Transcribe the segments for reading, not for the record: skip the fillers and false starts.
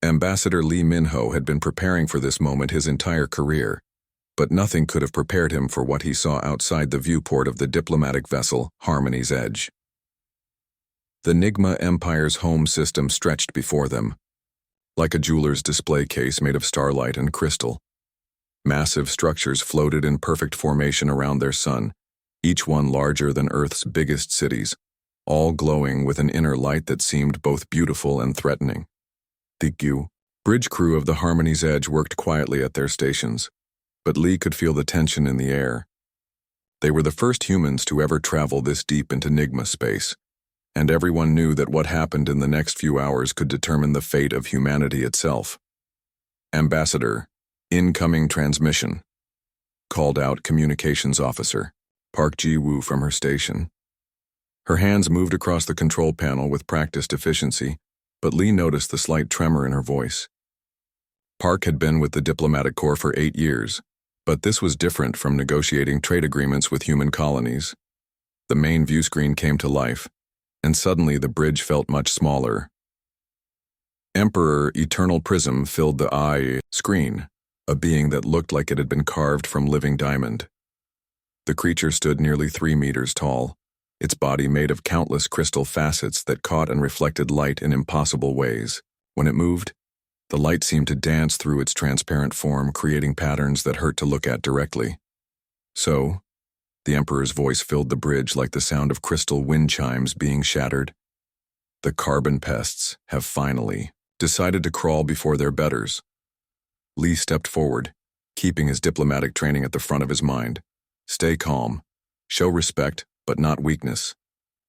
Ambassador Lee Minho had been preparing for this moment his entire career, but nothing could have prepared him for what he saw outside the viewport of the diplomatic vessel Harmony's Edge. The NIGMA Empire's home system stretched before them, like a jeweler's display case made of starlight and crystal. Massive structures floated in perfect formation around their sun, each one larger than Earth's biggest cities, all glowing with an inner light that seemed both beautiful and threatening. The bridge crew of the Harmony's Edge worked quietly at their stations, but Lee could feel the tension in the air. They were the first humans to ever travel this deep into NIGMA space, and everyone knew that what happened in the next few hours could determine the fate of humanity itself. Ambassador, incoming transmission, called out Communications Officer Park Ji-woo from her station. Her hands moved across the control panel with practiced efficiency, but Lee noticed the slight tremor in her voice. Park had been with the diplomatic corps for 8 years, but this was different from negotiating trade agreements with human colonies. The main view screen came to life, and suddenly the bridge felt much smaller. Emperor Eternal Prism filled the eye screen, a being that looked like it had been carved from living diamond. The creature stood nearly 3 meters tall, its body made of countless crystal facets that caught and reflected light in impossible ways. When it moved, the light seemed to dance through its transparent form, creating patterns that hurt to look at directly. So, the Emperor's voice filled the bridge like the sound of crystal wind chimes being shattered. The carbon pests have finally decided to crawl before their betters. Lee stepped forward, keeping his diplomatic training at the front of his mind. Stay calm, show respect, but not weakness,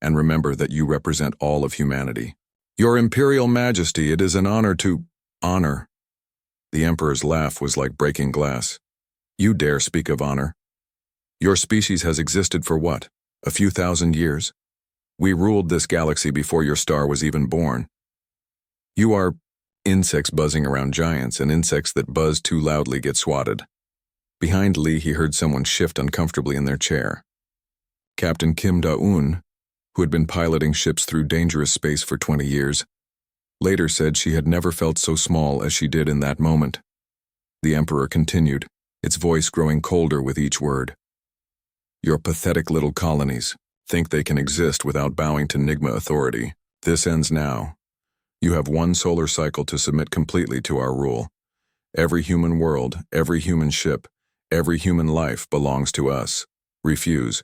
and remember that you represent all of humanity. Your Imperial Majesty, it is an honor to honor. The Emperor's laugh was like breaking glass. You dare speak of honor? Your species has existed for what? A few thousand years? We ruled this galaxy before your star was even born. You are insects buzzing around giants, and insects that buzz too loudly get swatted. Behind Lee, he heard someone shift uncomfortably in their chair. Captain Kim Da-eun, who had been piloting ships through dangerous space for 20 years, later said she had never felt so small as she did in that moment. The Emperor continued, its voice growing colder with each word. Your pathetic little colonies think they can exist without bowing to NIGMA authority. This ends now. You have 1 solar cycle to submit completely to our rule. Every human world, every human ship, every human life belongs to us. Refuse,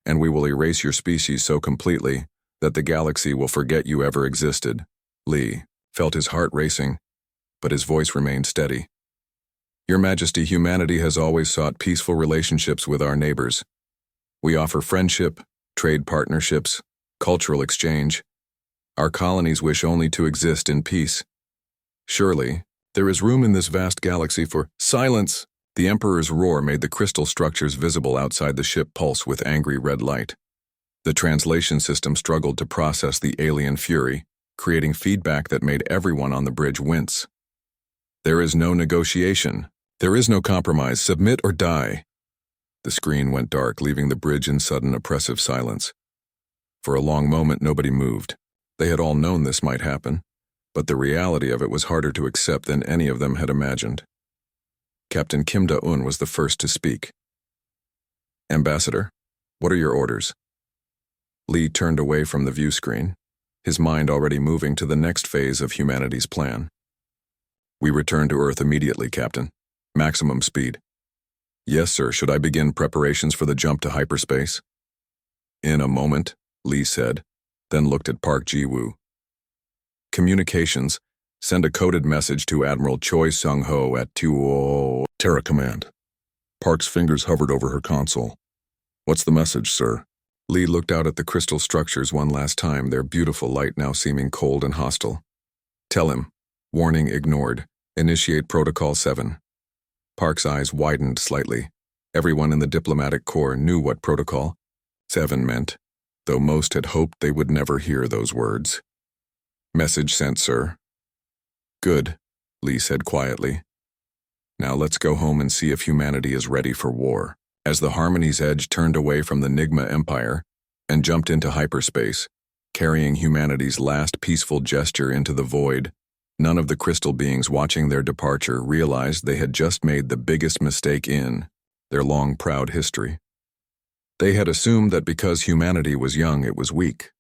and we will erase your species so completely that the galaxy will forget you ever existed. Lee felt his heart racing, but his voice remained steady. Your Majesty, humanity has always sought peaceful relationships with our neighbors. We offer friendship, trade partnerships, cultural exchange. Our colonies wish only to exist in peace. Surely, there is room in this vast galaxy for silence. The Emperor's roar made the crystal structures visible outside the ship pulse with angry red light. The translation system struggled to process the alien fury, creating feedback that made everyone on the bridge wince. There is no negotiation. There is no compromise. Submit or die. The screen went dark, leaving the bridge in sudden oppressive silence. For a long moment, nobody moved. They had all known this might happen, but the reality of it was harder to accept than any of them had imagined. Captain Kim Da-eun was the first to speak. Ambassador, what are your orders? Lee turned away from the view screen, his mind already moving to the next phase of humanity's plan. We return to Earth immediately, Captain. Maximum speed. Yes, sir. Should I begin preparations for the jump to hyperspace? In a moment, Lee said, then looked at Park Ji-woo. Communications, send a coded message to Admiral Choi Sung-ho at 2:00. Terra Command. Park's fingers hovered over her console. What's the message, sir? Lee looked out at the crystal structures one last time, their beautiful light now seeming cold and hostile. Tell him. Warning ignored. Initiate Protocol 7. Park's eyes widened slightly. Everyone in the diplomatic corps knew what Protocol 7 meant, though most had hoped they would never hear those words. Message sent, sir. Good, Lee said quietly. Now let's go home and see if humanity is ready for war. As the Harmony's Edge turned away from the NIGMA Empire and jumped into hyperspace, carrying humanity's last peaceful gesture into the void, None of the crystal beings watching their departure realized they had just made the biggest mistake in their long, proud history. They had assumed that because humanity was young, it was weak.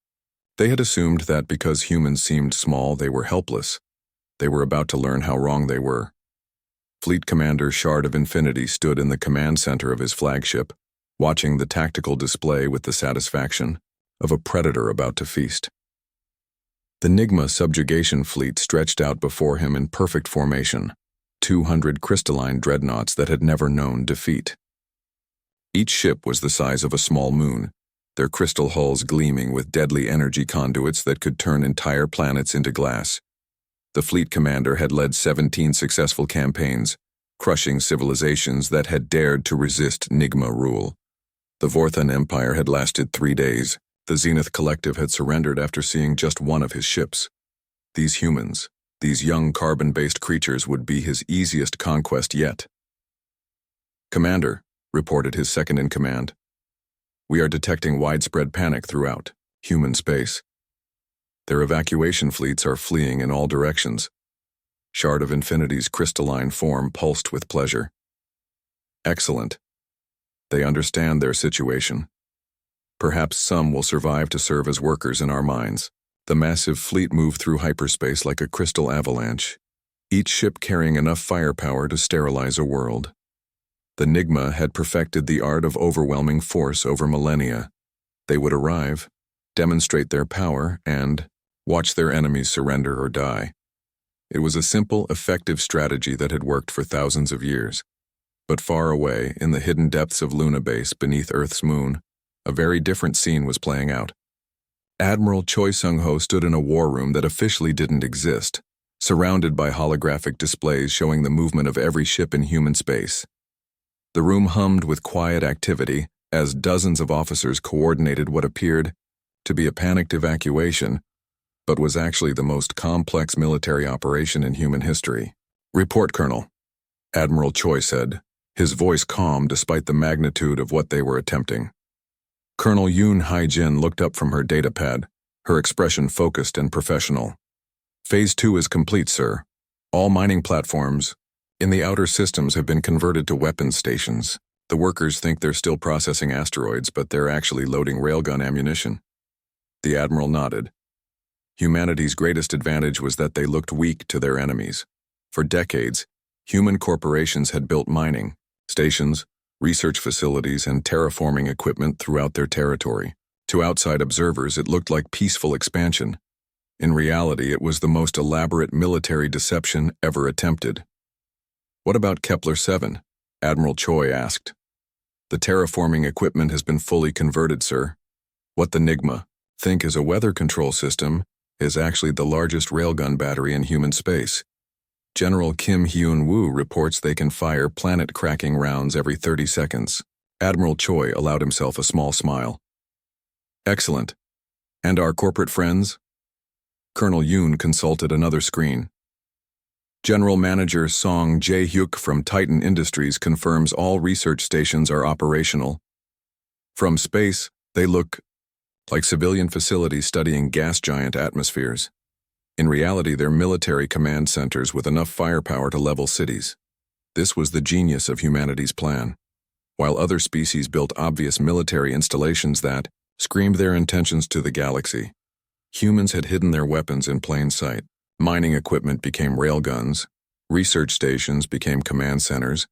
They had assumed that because humans seemed small, they were helpless. They were about to learn how wrong they were. Fleet Commander Shard of Infinity stood in the command center of his flagship, watching the tactical display with the satisfaction of a predator about to feast. The NIGMA subjugation fleet stretched out before him in perfect formation, 200 crystalline dreadnoughts that had never known defeat. Each ship was the size of a small moon, their crystal hulls gleaming with deadly energy conduits that could turn entire planets into glass. The fleet commander had led 17 successful campaigns, crushing civilizations that had dared to resist NIGMA rule. The Vorthan Empire had lasted 3 days. The Zenith Collective had surrendered after seeing just one of his ships. These humans, these young carbon-based creatures, would be his easiest conquest yet. "Commander," reported his second-in-command, "we are detecting widespread panic throughout human space. Their evacuation fleets are fleeing in all directions." Shard of Infinity's crystalline form pulsed with pleasure. "Excellent. They understand their situation. Perhaps some will survive to serve as workers in our mines." The massive fleet moved through hyperspace like a crystal avalanche, each ship carrying enough firepower to sterilize a world. The NIGMA had perfected the art of overwhelming force over millennia. They would arrive, demonstrate their power, and watch their enemies surrender or die. It was a simple, effective strategy that had worked for thousands of years. But far away, in the hidden depths of Luna Base beneath Earth's moon, a very different scene was playing out. Admiral Choi Sung-ho stood in a war room that officially didn't exist, surrounded by holographic displays showing the movement of every ship in human space. The room hummed with quiet activity as dozens of officers coordinated what appeared to be a panicked evacuation, but was actually the most complex military operation in human history. "Report, Colonel," Admiral Choi said, his voice calm despite the magnitude of what they were attempting. Colonel Yoon Hae-jin looked up from her datapad, her expression focused and professional. "Phase 2 is complete, sir. All mining platforms in the outer systems have been converted to weapons stations. The workers think they're still processing asteroids, but they're actually loading railgun ammunition." The Admiral nodded. Humanity's greatest advantage was that they looked weak to their enemies. For decades, human corporations had built mining stations, research facilities, and terraforming equipment throughout their territory. To outside observers, it looked like peaceful expansion. In reality, it was the most elaborate military deception ever attempted. "What about Kepler-7?" Admiral Choi asked. "The terraforming equipment has been fully converted, sir. What the NIGMA think is a weather control system is actually the largest railgun battery in human space. General Kim Hyun-woo reports they can fire planet-cracking rounds every 30 seconds. Admiral Choi allowed himself a small smile. "Excellent. And our corporate friends?" Colonel Yoon consulted another screen. "General Manager Song Jae-hyuk from Titan Industries confirms all research stations are operational. From space, they look like civilian facilities studying gas giant atmospheres. In reality, they're military command centers with enough firepower to level cities. This was the genius of humanity's plan. While other species built obvious military installations that screamed their intentions to the galaxy, humans had hidden their weapons in plain sight. Mining equipment became railguns, research stations became command centers,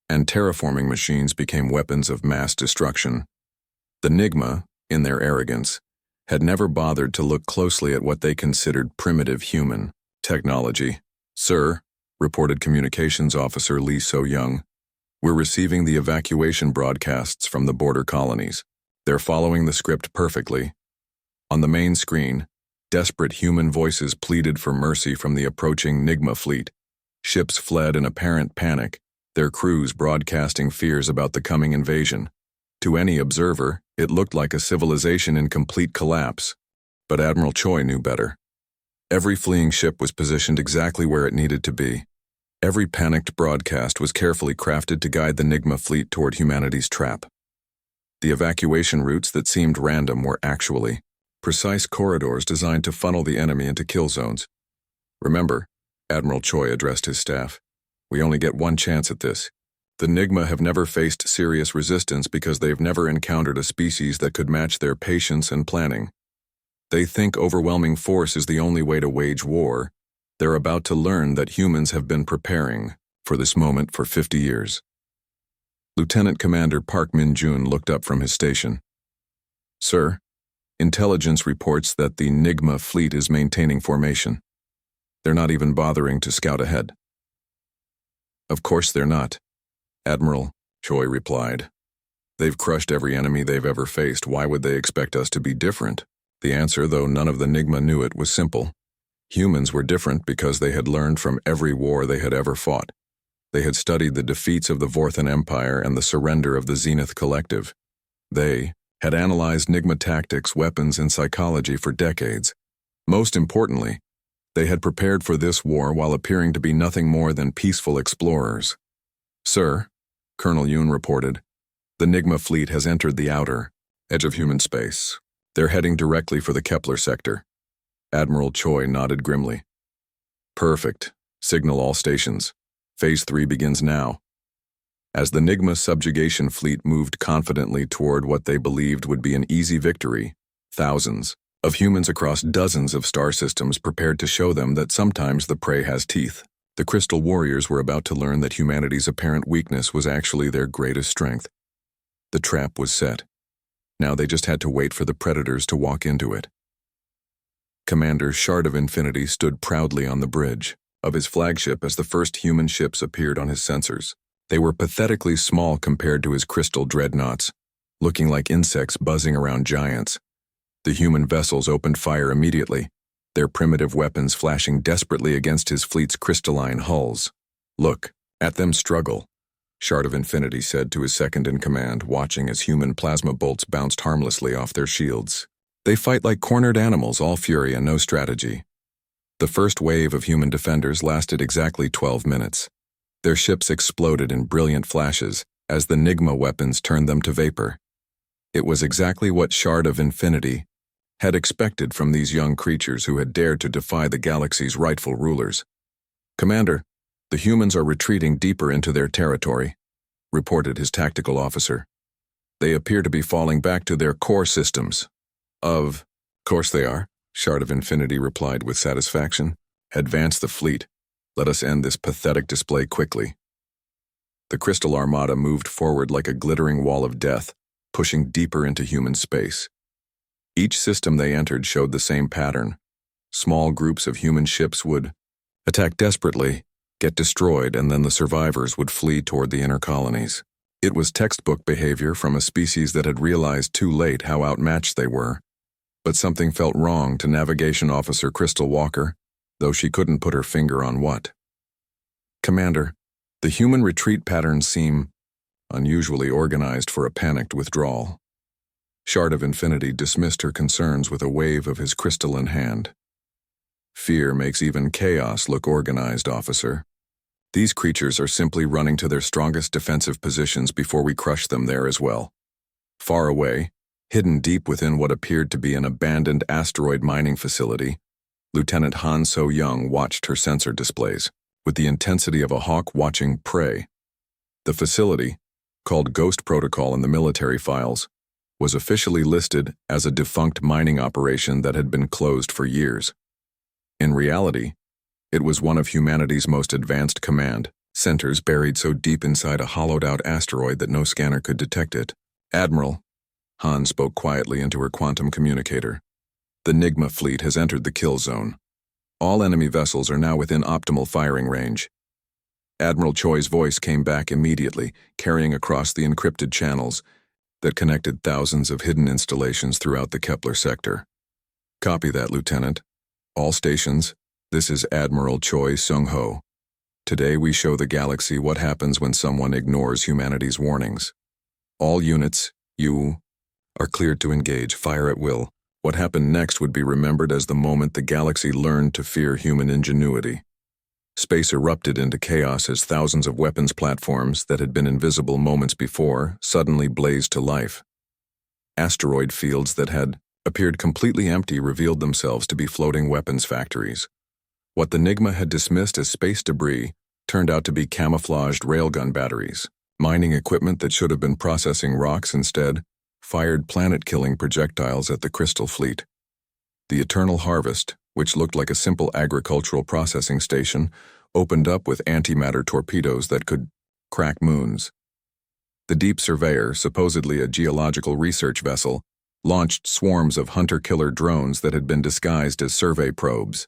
and terraforming machines became weapons of mass destruction. The NIGMA, in their arrogance, had never bothered to look closely at what they considered primitive human technology. "Sir," reported Communications Officer Lee So-young, "we're receiving the evacuation broadcasts from the border colonies. They're following the script perfectly." On the main screen, desperate human voices pleaded for mercy from the approaching NIGMA fleet. Ships fled in apparent panic, their crews broadcasting fears about the coming invasion. To any observer, it looked like a civilization in complete collapse, but Admiral Choi knew better. Every fleeing ship was positioned exactly where it needed to be. Every panicked broadcast was carefully crafted to guide the NIGMA fleet toward humanity's trap. The evacuation routes that seemed random were actually precise corridors designed to funnel the enemy into kill zones. Remember, Admiral Choi addressed his staff. We only get one chance at this. The NIGMA have never faced serious resistance because they've never encountered a species that could match their patience and planning. They think overwhelming force is the only way to wage war. They're about to learn that humans have been preparing for this moment for 50 years. Lieutenant Commander Park Min-jun looked up from his station. Sir, intelligence reports that the NIGMA fleet is maintaining formation. They're not even bothering to scout ahead. Of course they're not, Admiral Choi replied. They've crushed every enemy they've ever faced. Why would they expect us to be different? The answer, though none of the NIGMA knew it, was simple. Humans were different because they had learned from every war they had ever fought. They had studied the defeats of the Vorthan Empire and the surrender of the Zenith Collective. They had analyzed NIGMA tactics, weapons, and psychology for decades. Most importantly, they had prepared for this war while appearing to be nothing more than peaceful explorers. Sir, Colonel Yoon reported, the NIGMA fleet has entered the outer edge of human space. They're heading directly for the Kepler sector. Admiral Choi nodded grimly. Perfect. Signal all stations. Phase 3 begins now. As the NIGMA subjugation fleet moved confidently toward what they believed would be an easy victory, thousands of humans across dozens of star systems prepared to show them that sometimes the prey has teeth. The Crystal Warriors were about to learn that humanity's apparent weakness was actually their greatest strength. The trap was set. Now they just had to wait for the predators to walk into it. Commander Shard of Infinity stood proudly on the bridge of his flagship as the first human ships appeared on his sensors. They were pathetically small compared to his crystal dreadnoughts, looking like insects buzzing around giants. The human vessels opened fire immediately, their primitive weapons flashing desperately against his fleet's crystalline hulls. Look, at them struggle, Shard of Infinity said to his second-in-command, watching as human plasma bolts bounced harmlessly off their shields. They fight like cornered animals, all fury and no strategy. The first wave of human defenders lasted exactly 12 minutes. Their ships exploded in brilliant flashes as the NIGMA weapons turned them to vapor. It was exactly what Shard of Infinity had expected from these young creatures who had dared to defy the galaxy's rightful rulers. Commander, the humans are retreating deeper into their territory, reported his tactical officer. They appear to be falling back to their core systems. Of course they are, Shard of Infinity replied with satisfaction. Advance the fleet. Let us end this pathetic display quickly. The Crystal Armada moved forward like a glittering wall of death, pushing deeper into human space. Each system they entered showed the same pattern. Small groups of human ships would attack desperately, get destroyed, and then the survivors would flee toward the inner colonies. It was textbook behavior from a species that had realized too late how outmatched they were. But something felt wrong to Navigation Officer Crystal Walker, though she couldn't put her finger on what. Commander, the human retreat patterns seem unusually organized for a panicked withdrawal. Shard of Infinity dismissed her concerns with a wave of his crystalline hand. Fear makes even chaos look organized, officer. These creatures are simply running to their strongest defensive positions before we crush them there as well. Far away, hidden deep within what appeared to be an abandoned asteroid mining facility, Lieutenant Han So-young watched her sensor displays with the intensity of a hawk watching prey. The facility, called Ghost Protocol in the military files, was officially listed as a defunct mining operation that had been closed for years. In reality, it was one of humanity's most advanced command centers buried so deep inside a hollowed-out asteroid that no scanner could detect it. Admiral, Han spoke quietly into her quantum communicator. The NIGMA fleet has entered the kill zone. All enemy vessels are now within optimal firing range. Admiral Choi's voice came back immediately, carrying across the encrypted channels that connected thousands of hidden installations throughout the Kepler sector. Copy that, Lieutenant. All stations, this is Admiral Choi Sung-ho. Today we show the galaxy what happens when someone ignores humanity's warnings. All units, you are cleared to engage, fire at will. What happened next would be remembered as the moment the galaxy learned to fear human ingenuity. Space erupted into chaos as thousands of weapons platforms that had been invisible moments before suddenly blazed to life. Asteroid fields that had appeared completely empty revealed themselves to be floating weapons factories. What the NIGMA had dismissed as space debris turned out to be camouflaged railgun batteries. Mining equipment that should have been processing rocks instead fired planet-killing projectiles at the crystal fleet. The Eternal Harvest, which looked like a simple agricultural processing station, opened up with antimatter torpedoes that could crack moons. The Deep Surveyor, supposedly a geological research vessel, launched swarms of hunter-killer drones that had been disguised as survey probes.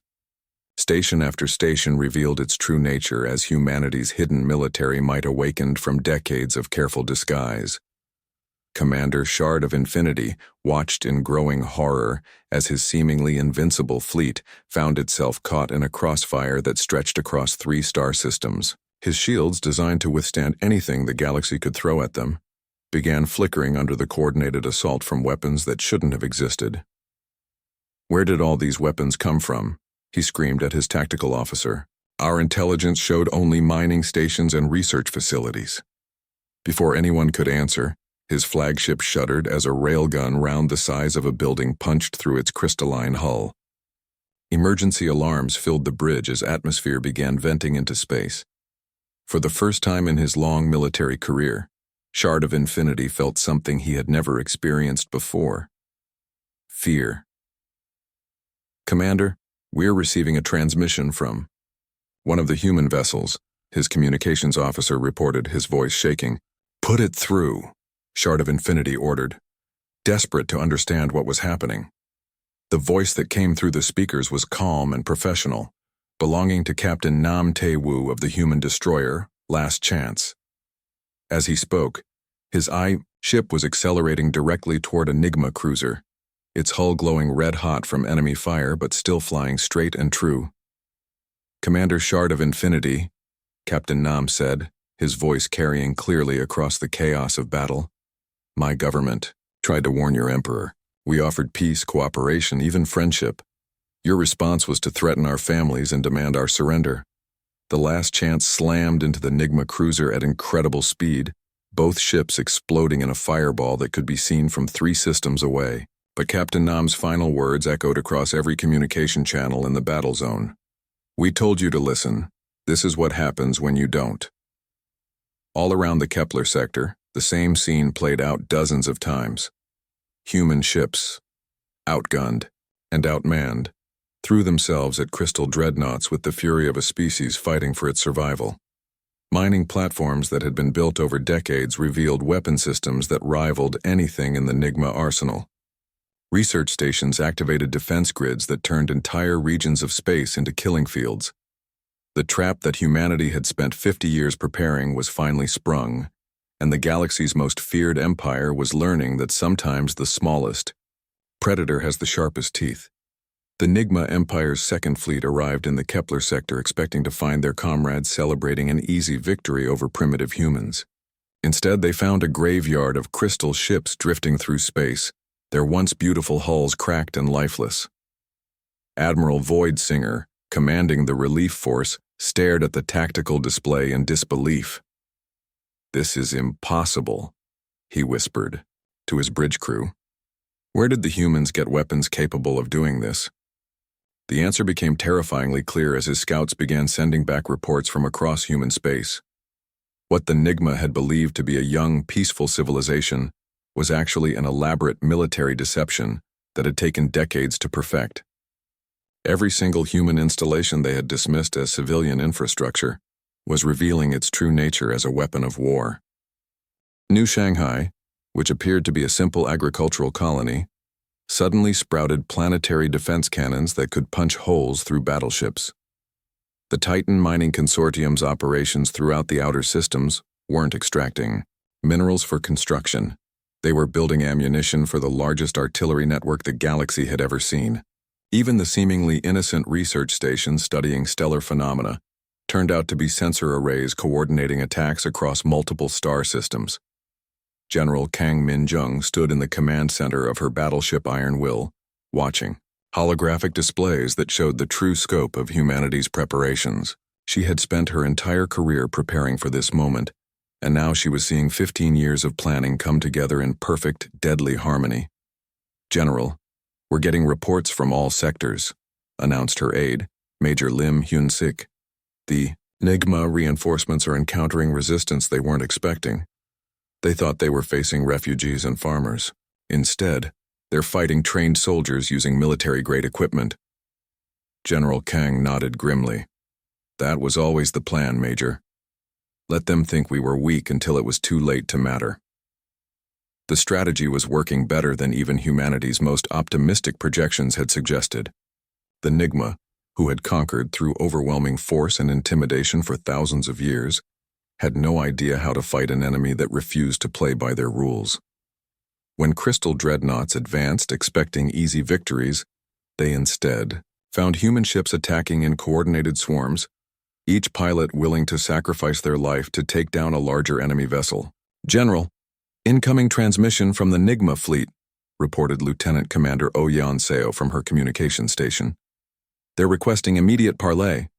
Station after station revealed its true nature as humanity's hidden military might awakened from decades of careful disguise. Commander Shard of Infinity watched in growing horror as his seemingly invincible fleet found itself caught in a crossfire that stretched across 3 star systems. His shields, designed to withstand anything the galaxy could throw at them, began flickering under the coordinated assault from weapons that shouldn't have existed. Where did all these weapons come from? He screamed at his tactical officer. Our intelligence showed only mining stations and research facilities. Before anyone could answer, his flagship shuddered as a railgun round the size of a building punched through its crystalline hull. Emergency alarms filled the bridge as atmosphere began venting into space. For the first time in his long military career, Shard of Infinity felt something he had never experienced before. Fear. Commander, we're receiving a transmission from one of the human vessels, his communications officer reported, his voice shaking. Put it through, Shard of Infinity ordered, desperate to understand what was happening. The voice that came through the speakers was calm and professional, belonging to Captain Nam Tae-woo of the human destroyer, Last Chance. As he spoke, his ship was accelerating directly toward a NIGMA cruiser, its hull glowing red-hot from enemy fire but still flying straight and true. Commander Shard of Infinity, Captain Nam said, his voice carrying clearly across the chaos of battle. My government tried to warn your emperor. We offered peace, cooperation, even friendship. Your response was to threaten our families and demand our surrender. The Last Chance slammed into the NIGMA cruiser at incredible speed, both ships exploding in a fireball that could be seen from 3 systems away. But Captain Nam's final words echoed across every communication channel in the battle zone. We told you to listen. This is what happens when you don't. All around the Kepler sector, the same scene played out dozens of times. Human ships, outgunned and outmanned, threw themselves at crystal dreadnoughts with the fury of a species fighting for its survival. Mining platforms that had been built over decades revealed weapon systems that rivaled anything in the NIGMA arsenal. Research stations activated defense grids that turned entire regions of space into killing fields. The trap that humanity had spent 50 years preparing was finally sprung, and the galaxy's most feared empire was learning that sometimes the smallest predator has the sharpest teeth. The NIGMA Empire's second fleet arrived in the Kepler sector expecting to find their comrades celebrating an easy victory over primitive humans. Instead, they found a graveyard of crystal ships drifting through space, their once beautiful hulls cracked and lifeless. Admiral Voidsinger, commanding the relief force, stared at the tactical display in disbelief. This is impossible, he whispered to his bridge crew. Where did the humans get weapons capable of doing this? The answer became terrifyingly clear as his scouts began sending back reports from across human space. What the NIGMA had believed to be a young, peaceful civilization was actually an elaborate military deception that had taken decades to perfect. Every single human installation they had dismissed as civilian infrastructure was revealing its true nature as a weapon of war. New Shanghai, which appeared to be a simple agricultural colony, suddenly sprouted planetary defense cannons that could punch holes through battleships. The Titan Mining Consortium's operations throughout the outer systems weren't extracting minerals for construction. They were building ammunition for the largest artillery network the galaxy had ever seen. Even the seemingly innocent research stations studying stellar phenomena turned out to be sensor arrays coordinating attacks across multiple star systems. General Kang Min-jung stood in the command center of her battleship Iron Will, watching holographic displays that showed the true scope of humanity's preparations. She had spent her entire career preparing for this moment, and now she was seeing 15 years of planning come together in perfect, deadly harmony. General, we're getting reports from all sectors, announced her aide, Major Lim Hyun-sik. The NIGMA reinforcements are encountering resistance they weren't expecting. They thought they were facing refugees and farmers. Instead, they're fighting trained soldiers using military-grade equipment. General Kang nodded grimly. That was always the plan, Major. Let them think we were weak until it was too late to matter. The strategy was working better than even humanity's most optimistic projections had suggested. The NIGMA, who had conquered through overwhelming force and intimidation for thousands of years, had no idea how to fight an enemy that refused to play by their rules. When crystal dreadnoughts advanced expecting easy victories, they instead found human ships attacking in coordinated swarms, each pilot willing to sacrifice their life to take down a larger enemy vessel. General, incoming transmission from the NIGMA fleet, reported Lieutenant Commander Oh Yeon-seo from her communication station. They're requesting immediate parley.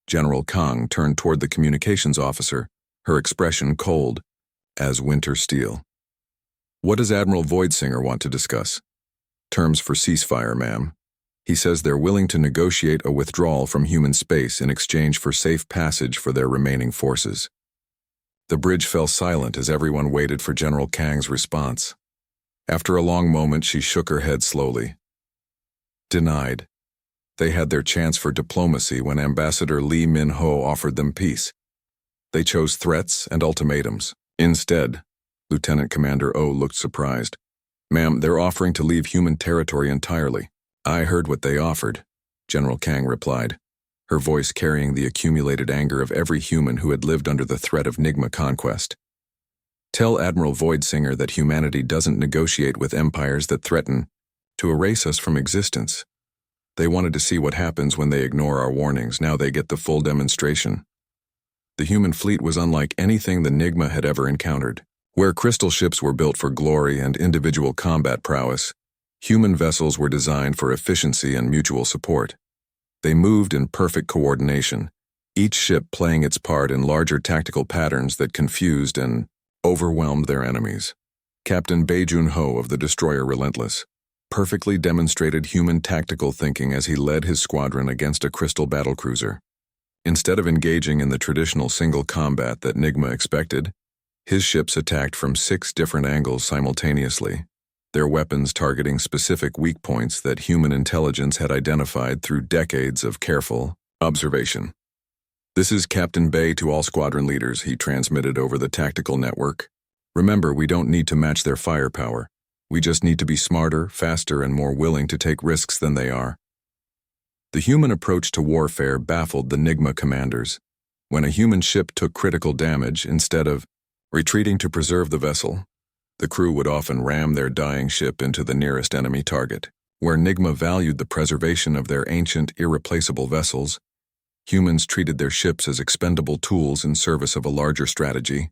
General Kang turned toward the communications officer, her expression cold as winter steel. What does Admiral Voidsinger want to discuss? Terms for ceasefire, ma'am. He says they're willing to negotiate a withdrawal from human space in exchange for safe passage for their remaining forces. The bridge fell silent as everyone waited for General Kang's response. After a long moment, she shook her head slowly. Denied. They had their chance for diplomacy when Ambassador Lee Min-ho offered them peace. They chose threats and ultimatums. Instead, Lieutenant Commander Oh looked surprised. Ma'am, they're offering to leave human territory entirely. I heard what they offered, General Kang replied, her voice carrying the accumulated anger of every human who had lived under the threat of NIGMA conquest. Tell Admiral Voidsinger that humanity doesn't negotiate with empires that threaten to erase us from existence. They wanted to see what happens when they ignore our warnings. Now they get the full demonstration. The human fleet was unlike anything the NIGMA had ever encountered. Where crystal ships were built for glory and individual combat prowess, human vessels were designed for efficiency and mutual support. They moved in perfect coordination, each ship playing its part in larger tactical patterns that confused and overwhelmed their enemies. Captain Bae Jun-ho of the destroyer Relentless perfectly demonstrated human tactical thinking as he led his squadron against a crystal battlecruiser. Instead of engaging in the traditional single combat that NIGMA expected, his ships attacked from 6 different angles simultaneously, their weapons targeting specific weak points that human intelligence had identified through decades of careful observation. This is Captain Bae to all squadron leaders, he transmitted over the tactical network. Remember, we don't need to match their firepower. We just need to be smarter, faster, and more willing to take risks than they are. The human approach to warfare baffled the NIGMA commanders. When a human ship took critical damage, instead of retreating to preserve the vessel, the crew would often ram their dying ship into the nearest enemy target. Where NIGMA valued the preservation of their ancient, irreplaceable vessels, humans treated their ships as expendable tools in service of a larger strategy.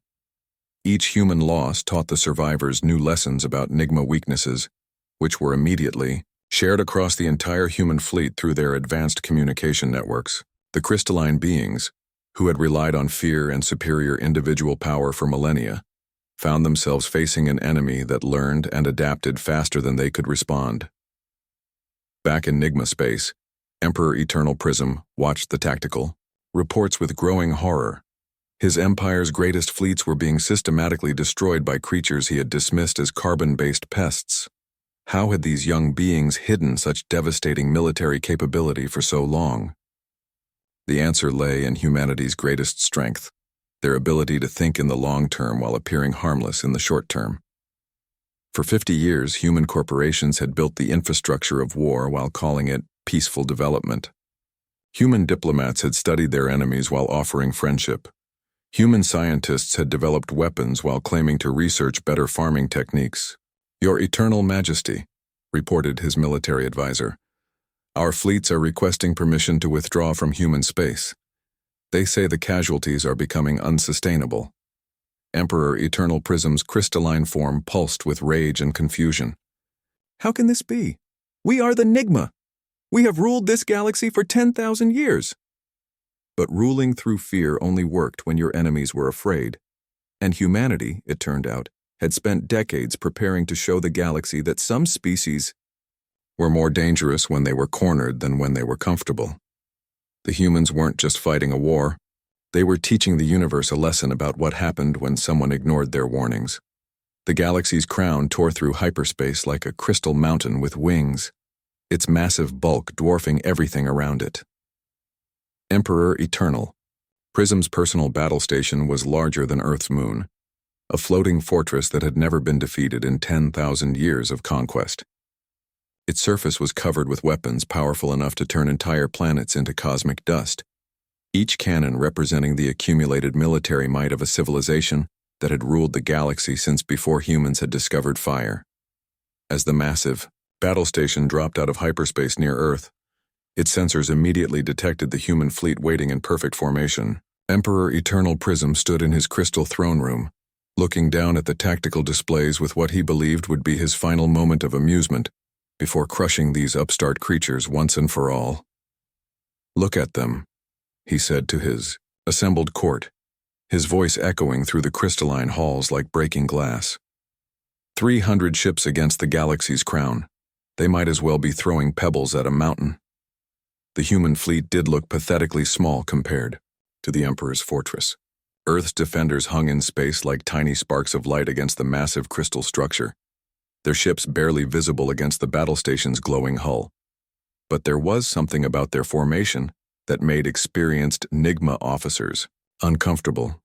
Each human loss taught the survivors new lessons about NIGMA weaknesses, which were immediately shared across the entire human fleet through their advanced communication networks. The crystalline beings, who had relied on fear and superior individual power for millennia, found themselves facing an enemy that learned and adapted faster than they could respond. Back in NIGMA space, Emperor Eternal Prism watched the tactical reports with growing horror. His empire's greatest fleets were being systematically destroyed by creatures he had dismissed as carbon-based pests. How had these young beings hidden such devastating military capability for so long? The answer lay in humanity's greatest strength, their ability to think in the long term while appearing harmless in the short term. For 50 years, human corporations had built the infrastructure of war while calling it peaceful development. Human diplomats had studied their enemies while offering friendship. Human scientists had developed weapons while claiming to research better farming techniques. Your Eternal Majesty, reported his military advisor, our fleets are requesting permission to withdraw from human space. They say the casualties are becoming unsustainable. Emperor Eternal Prism's crystalline form pulsed with rage and confusion. How can this be? We are the NIGMA. We have ruled this galaxy for 10,000 years. But ruling through fear only worked when your enemies were afraid. And humanity, it turned out, had spent decades preparing to show the galaxy that some species were more dangerous when they were cornered than when they were comfortable. The humans weren't just fighting a war. They were teaching the universe a lesson about what happened when someone ignored their warnings. The galaxy's crown tore through hyperspace like a crystal mountain with wings, its massive bulk dwarfing everything around it. Emperor Eternal. Prism's personal battle station was larger than Earth's moon, a floating fortress that had never been defeated in 10,000 years of conquest. Its surface was covered with weapons powerful enough to turn entire planets into cosmic dust, each cannon representing the accumulated military might of a civilization that had ruled the galaxy since before humans had discovered fire. As the massive battle station dropped out of hyperspace near Earth, its sensors immediately detected the human fleet waiting in perfect formation. Emperor Eternal Prism stood in his crystal throne room, looking down at the tactical displays with what he believed would be his final moment of amusement before crushing these upstart creatures once and for all. "Look at them," he said to his assembled court, his voice echoing through the crystalline halls like breaking glass. 300 ships against the galaxy's crown. They might as well be throwing pebbles at a mountain. The human fleet did look pathetically small compared to the Emperor's fortress. Earth's defenders hung in space like tiny sparks of light against the massive crystal structure, their ships barely visible against the battle station's glowing hull. But there was something about their formation that made experienced NIGMA officers uncomfortable.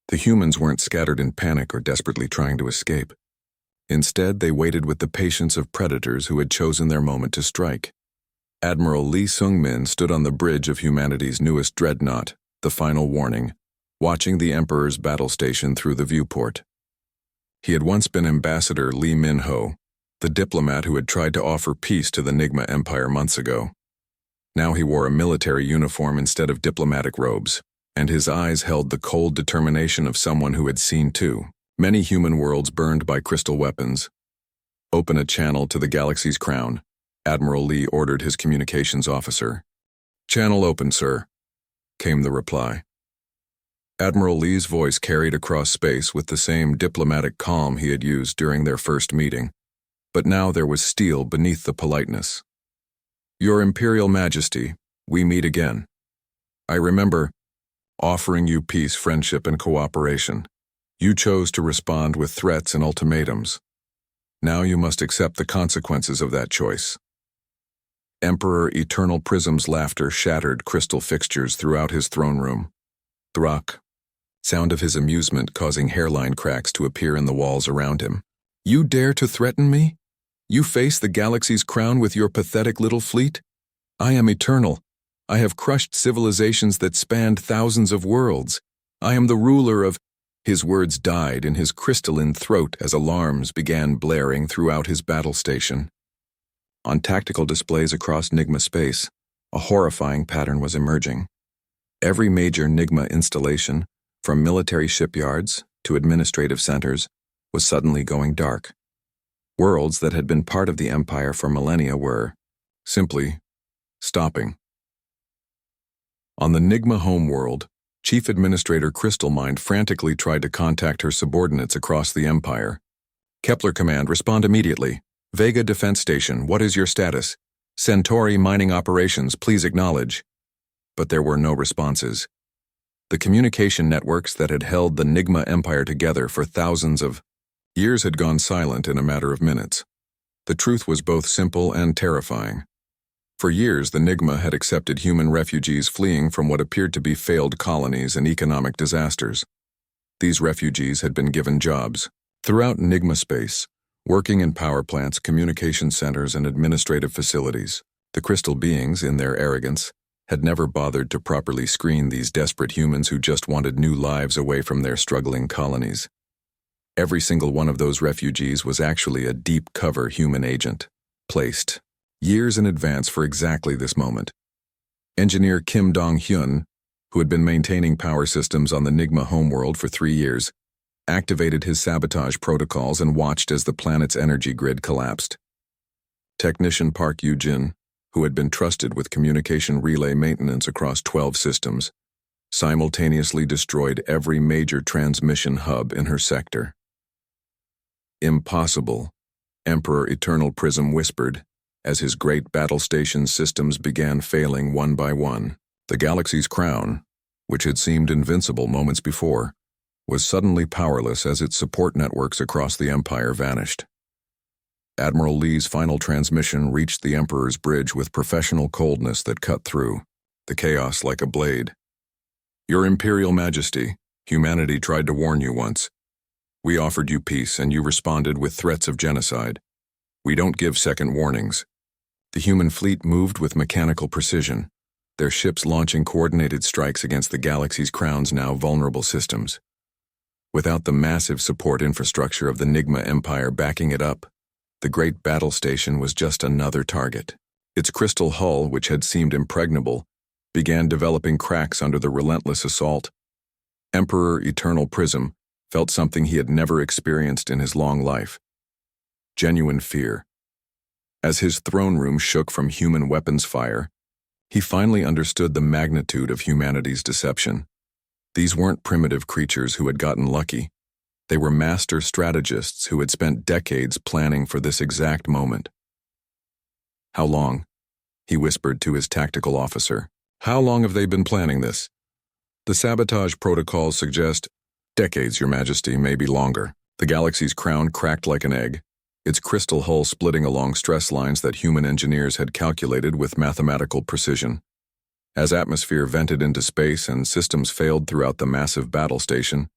The humans weren't scattered in panic or desperately trying to escape. Instead, they waited with the patience of predators who had chosen their moment to strike. Admiral Lee Sung-min stood on the bridge of humanity's newest dreadnought, the Final Warning, watching the Emperor's battle station through the viewport. He had once been Ambassador Lee Min-ho, the diplomat who had tried to offer peace to the NIGMA Empire months ago. Now he wore a military uniform instead of diplomatic robes, and his eyes held the cold determination of someone who had seen too many human worlds burned by crystal weapons. "Open a channel to the galaxy's crown," Admiral Lee ordered his communications officer. "Channel open, sir," came the reply. Admiral Lee's voice carried across space with the same diplomatic calm he had used during their first meeting, but now there was steel beneath the politeness. "Your Imperial Majesty, we meet again. I remember offering you peace, friendship, and cooperation. You chose to respond with threats and ultimatums. Now you must accept the consequences of that choice." Emperor Eternal Prism's laughter shattered crystal fixtures throughout his throne room. Thrak, sound of his amusement causing hairline cracks to appear in the walls around him. "You dare to threaten me? You face the galaxy's crown with your pathetic little fleet? I am eternal. I have crushed civilizations that spanned thousands of worlds. I am the ruler of—" His words died in his crystalline throat as alarms began blaring throughout his battle station. On tactical displays across NIGMA space, a horrifying pattern was emerging. Every major NIGMA installation, from military shipyards to administrative centers, was suddenly going dark. Worlds that had been part of the Empire for millennia were, simply, stopping. On the NIGMA homeworld, Chief Administrator Crystalmind frantically tried to contact her subordinates across the Empire. "Kepler Command, respond immediately. Vega Defense Station, what is your status? Centauri Mining Operations, please acknowledge." But there were no responses. The communication networks that had held the NIGMA Empire together for thousands of years had gone silent in a matter of minutes. The truth was both simple and terrifying. For years, the NIGMA had accepted human refugees fleeing from what appeared to be failed colonies and economic disasters. These refugees had been given jobs throughout NIGMA space, working in power plants, communication centers, and administrative facilities. The crystal beings, in their arrogance, had never bothered to properly screen these desperate humans who just wanted new lives away from their struggling colonies. Every single one of those refugees was actually a deep-cover human agent, placed years in advance for exactly this moment. Engineer Kim Dong-hyun, who had been maintaining power systems on the NIGMA homeworld for 3 years, activated his sabotage protocols and watched as the planet's energy grid collapsed. Technician Park Yoo-jin, who had been trusted with communication relay maintenance across 12 systems, simultaneously destroyed every major transmission hub in her sector. "Impossible," Emperor Eternal Prism whispered, as his great battle station systems began failing one by one. The galaxy's crown, which had seemed invincible moments before, was suddenly powerless as its support networks across the Empire vanished. Admiral Lee's final transmission reached the Emperor's bridge with professional coldness that cut through the chaos like a blade. "Your Imperial Majesty, humanity tried to warn you once. We offered you peace and you responded with threats of genocide. We don't give second warnings." The human fleet moved with mechanical precision, their ships launching coordinated strikes against the galaxy's crown's now vulnerable systems. Without the massive support infrastructure of the NIGMA Empire backing it up, the great battle station was just another target. Its crystal hull, which had seemed impregnable, began developing cracks under the relentless assault. Emperor Eternal Prism felt something he had never experienced in his long life: genuine fear. As his throne room shook from human weapons fire, he finally understood the magnitude of humanity's deception. These weren't primitive creatures who had gotten lucky. They were master strategists who had spent decades planning for this exact moment. "How long?" he whispered to his tactical officer. "How long have they been planning this?" "The sabotage protocols suggest decades, Your Majesty, maybe longer." The galaxy's crown cracked like an egg, its crystal hull splitting along stress lines that human engineers had calculated with mathematical precision. As atmosphere vented into space and systems failed throughout the massive battle station,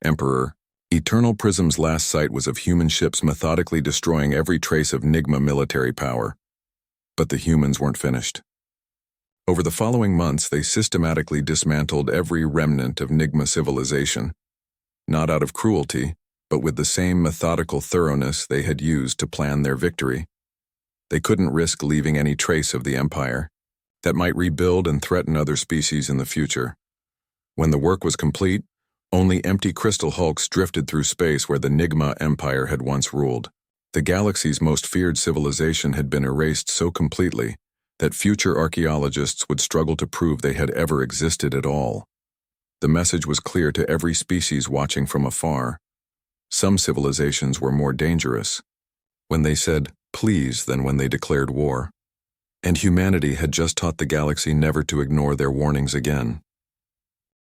Emperor Eternal Prism's last sight was of human ships methodically destroying every trace of NIGMA military power. But the humans weren't finished. Over the following months, they systematically dismantled every remnant of NIGMA civilization, not out of cruelty, but with the same methodical thoroughness they had used to plan their victory. They couldn't risk leaving any trace of the Empire that might rebuild and threaten other species in the future. When the work was complete, only empty crystal hulks drifted through space where the NIGMA Empire had once ruled. The galaxy's most feared civilization had been erased so completely that future archaeologists would struggle to prove they had ever existed at all. The message was clear to every species watching from afar. Some civilizations were more dangerous when they said please than when they declared war. And humanity had just taught the galaxy never to ignore their warnings again.